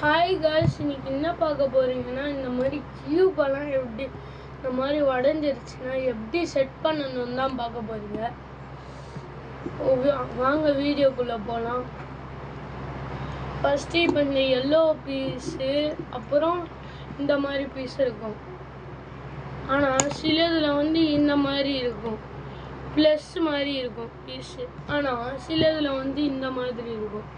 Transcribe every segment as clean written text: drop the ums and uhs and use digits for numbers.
Hi guys, இன்னைக்கு என்ன பார்க்க போறீங்கன்னா, இந்த மாதிரி கியூபெல்லாம் எப்படி இந்த மாதிரி உடஞ்சிருச்சுன்னா எப்படி செட் பண்ணணும்னு தான் பார்க்க போறீங்க. வாங்க வீடியோக்குள்ளே போகலாம். ஃபஸ்ட்டு இப்போ இந்த எல்லோ பீஸு, அப்புறம் இந்த மாதிரி பீஸ் இருக்கும். ஆனால் சிலதில் இந்த மாதிரி இருக்கும், ப்ளஸ் மாதிரி இருக்கும் பீஸு. ஆனால் சிலதில் இந்த மாதிரி இருக்கும்,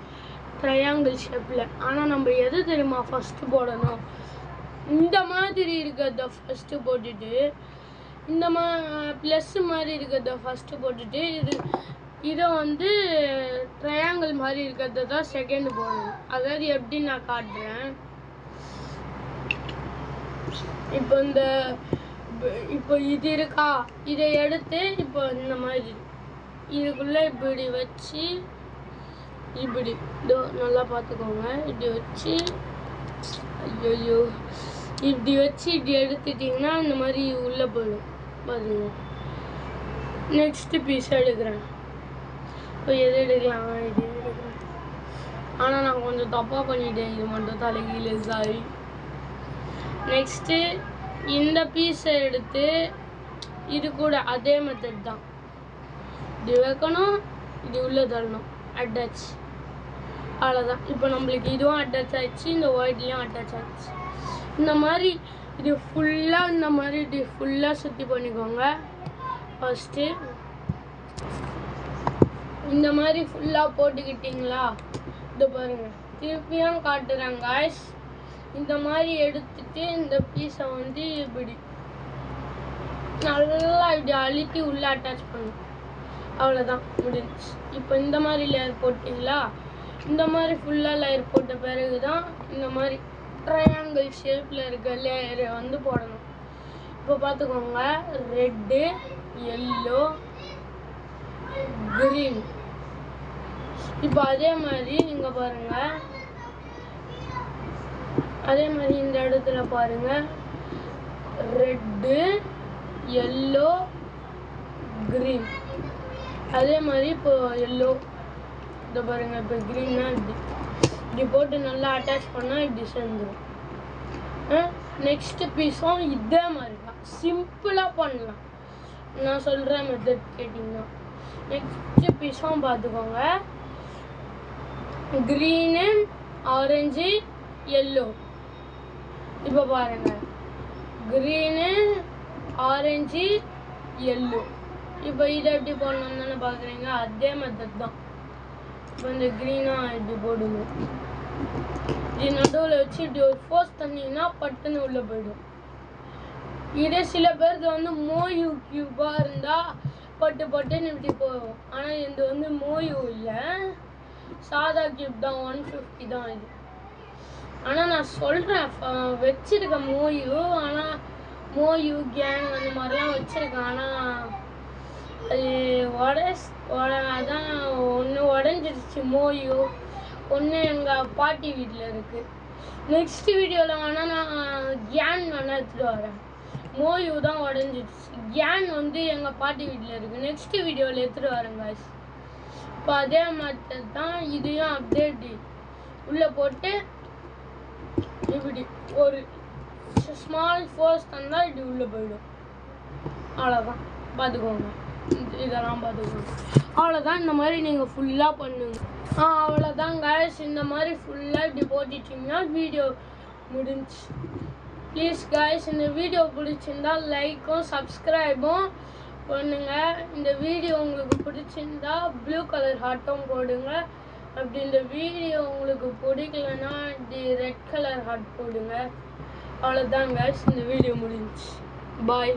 ட்ரையாங்கிள் ஷேப்பில். ஆனால் நம்ம எது தெரியுமா ஃபஸ்ட்டு போடணும்? இந்த மாதிரி இருக்கிறத ஃபஸ்ட்டு போட்டுட்டு, இந்த ப்ளஸ் மாதிரி இருக்கிறத ஃபஸ்ட்டு போட்டுட்டு, இதை ட்ரையாங்கிள் மாதிரி இருக்கிறத தான் செகண்ட் போடணும். அதாவது எப்படி நான் காட்டுறேன். இப்போ இது இருக்கா, இதை எடுத்து இப்போ இந்த மாதிரி இதுக்குள்ளே இப்படி வச்சு, இப்படி இதோ நல்லா பார்த்துக்கோங்க, இப்படி வச்சு, ஐயோ இப்படி வச்சு இப்படி எடுத்துட்டிங்கன்னா இந்த மாதிரி உள்ளே போயிடும் பாருங்க. நெக்ஸ்ட்டு பீஸ் எடுக்கிறேன். இப்போ எது எடுக்கலாம்? இது எடுக்கிறேன். ஆனால் நான் கொஞ்சம் தப்பாக பண்ணிட்டேன், இது மட்டும் தலைகீழ, சாரி. நெக்ஸ்ட்டு இந்த பீஸை எடுத்து இது கூட அதே மெத்தட் தான், இது வைக்கணும், இது உள்ளே தள்ளணும், அட்டாச். அவ்வளோதான். இப்போ நம்மளுக்கு இதுவும் அட்டாச் ஆகிடுச்சு, இந்த ஒயிட்லேயும் அட்டாச் ஆகிடுச்சு. இந்த மாதிரி இது ஃபுல்லாக இந்த மாதிரி இது ஃபுல்லாக சுற்றி பண்ணிக்கோங்க. ஃபஸ்ட்டு இந்த மாதிரி ஃபுல்லாக போட்டுக்கிட்டிங்களா? இது பாருங்கள், திருப்பியும் காட்டுறேன் காய்ஸ். இந்த மாதிரி எடுத்துட்டு இந்த பீஸை இப்படி நல்லா இப்படி அழுத்தி உள்ளே அட்டாச் பண்ணும். அவ்வளோதான், முடிஞ்சிச்சு. இப்போ இந்த மாதிரி லேயர் போட்டிங்களா? இந்த மாதிரி ஃபுல்லாக லேயர் போட்ட பிறகு தான் இந்த மாதிரி ட்ரையாங்கிள் ஷேப்பில் இருக்க லேயரை போடணும். இப்போ பார்த்துக்கோங்க, ரெட்டு, எல்லோ, க்ரீன். இப்போ அதே மாதிரி நீங்கள் பாருங்கள், அதே மாதிரி இந்த இடத்துல பாருங்கள், ரெட்டு, எல்லோ, க்ரீன். அதே மாதிரி இப்போ எல்லோ, இதை பாருங்கள், இப்போ க்ரீன்னா இப்படி போட்டு நல்லா அட்டாச் பண்ணால் இப்படி சேர்ந்துடும். நெக்ஸ்ட்டு பீஸும் இதே மாதிரி தான், சிம்பிளாக பண்ணலாம். நான் சொல்கிற மெத்தட் கேட்டிங்கன்னா. நெக்ஸ்ட்டு பீஸும் பார்த்துக்கோங்க, க்ரீனு, ஆரஞ்சு, எல்லோ. இப்போ பாருங்கள், க்ரீனு, ஆரஞ்சு, எல்லோ. இப்போ இதை எப்படி போடணும்னு தானே பார்க்குறீங்க, அதே மெத்தட் தான். இப்போ இந்த க்ரீனாக இப்படி போடணும், இது நடுவில் வச்சு இப்படி ஒரு ஃபோர்ஸ் தண்ணிங்கன்னா பட்டுன்னு உள்ளே போயிடும். இதே சில பேருக்கு மோயு கியூபாக இருந்தால் பட்டுன்னு இப்படி போகும். ஆனால் இது மோயு இல்லை, சாதா கியூப் தான், 150 தான் இது. ஆனால் நான் சொல்கிறேன், வச்சுருக்கேன் மோயு. ஆனால் மோயு கேங் அந்த மாதிரிலாம் வச்சுருக்கேன். ஆனால் அது அதான் ஒன்று உடஞ்சிடுச்சு மோயு, ஒன்று எங்கள் பாட்டி வீட்டில் இருக்குது. நெக்ஸ்ட் வீடியோவில் வேணால் நான் கேன் வேணால் எடுத்துகிட்டு வரேன். மோயு தான் உடஞ்சிடுச்சு, கேன் எங்கள் பாட்டி வீட்டில் இருக்குது. நெக்ஸ்ட் வீடியோவில் எடுத்துகிட்டு வரேன் காய்ஸ். இப்போ அதே மாதிரி தான் இதையும் அப்டேட் உள்ளே போட்டு இப்படி ஒரு ஸ்மால் ஃபோர்ஸ் தந்தால் இப்படி உள்ளே போயிடும். அவ்வளோதான், பார்த்துக்கோங்க, இதெல்லாம் பார்த்துக்கோங்க. அவ்வளோதான், இந்த மாதிரி நீங்கள் ஃபுல்லாக பண்ணுங்க. அவ்வளோதான் காய்ஸ், இந்த மாதிரி ஃபுல்லாக இப்படி போட்டுட்டிங்கன்னா வீடியோ முடிஞ்சு. ப்ளீஸ் காய்ஸ், இந்த வீடியோ பிடிச்சிருந்தா லைக்கும் சப்ஸ்கிரைபும் பண்ணுங்கள். இந்த வீடியோ உங்களுக்கு பிடிச்சிருந்தா ப்ளூ கலர் ஹார்ட்டும் போடுங்க. அப்படி இந்த வீடியோ உங்களுக்கு பிடிக்கலன்னா இப்படி ரெட் கலர் ஹார்ட் போடுங்க. அவ்வளோதான் காய்ஸ், இந்த வீடியோ முடிஞ்சு. பாய்.